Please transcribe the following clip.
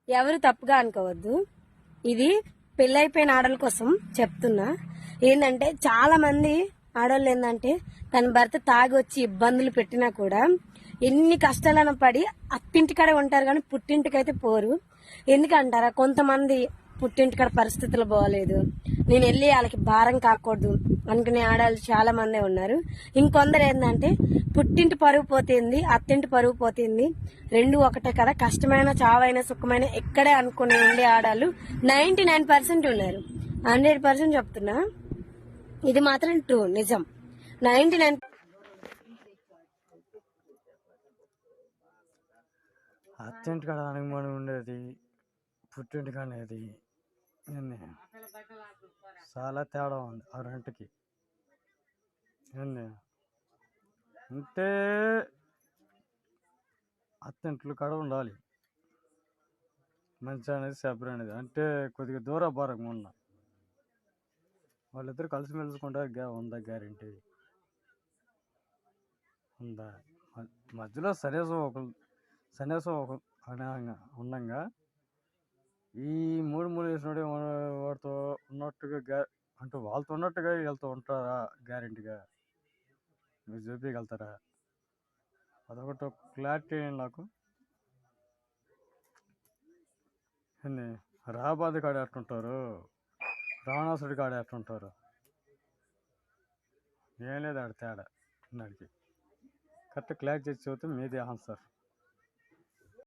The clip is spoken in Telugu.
ఎవరు తప్పుగా అనుకోవద్దు. ఇది పెళ్ళైపోయిన ఆడల కోసం చెప్తున్నా. ఏంటంటే చాలా మంది ఆడవాళ్ళు ఏంటంటే తన భర్త తాగి వచ్చి ఇబ్బందులు పెట్టినా కూడా ఎన్ని కష్టాలను పడి అత్తింటికాడ ఉంటారు కానీ పుట్టింటికైతే పోరు. ఎందుకంటారా, కొంతమంది పుట్టింటికాడ పరిస్థితులు బాగోలేదు, నేను వెళ్ళి వాళ్ళకి భారం కాకూడదు అనుకునే ఆడవాళ్ళు చాలా మందే ఉన్నారు. ఇంకొందరు ఏంటంటే పుట్టింటి పరుగు పోతుంది, అత్తింటి పరుగు పోతుంది, రెండు ఒకటే కదా, కష్టమైన చావైన సుఖమైన ఎక్కడే అనుకుని ఉండే ఆడాళ్ళు 99% ఉన్నారు. 100% చెప్తున్నా, ఇది మాత్రం ట్రూ, నిజం. 99 అత్తింటికాడ అనుమానం ఉండేది పుట్టింటికి అనేది చాలా తేడా ఉంది ఆ రెంట్కి. అంటే అత్తింట్లు కాడ ఉండాలి మంచి అనేది సెపరేట్ అనేది, అంటే కొద్దిగా దూరభారంగా ఉన్న వాళ్ళిద్దరు కలిసిమెలుసుకుంటారు. ఉందా గ్యారెంటీ ఉందా? మధ్యలో సన్యాసం ఒక ఉండగా ఈ మూడు వేసినోడే వాడితో ఉన్నట్టుగా అంటే వాళ్ళతో ఉన్నట్టుగా వీళ్ళతో ఉంటారా గ్యారెంటీగా? మీరు చూపించగలుగుతారా? అదొకటి క్లారిటీ నాకు. రాబాది కాడ ఎట్టుంటారు, రావణాసుడి కాడ ఎట్టుంటారు, ఏం లేదు ఆడ తేడా. నాడికి కరెక్ట్ క్లారిటీ చేసి చెబితే మీదే ఆన్సర్.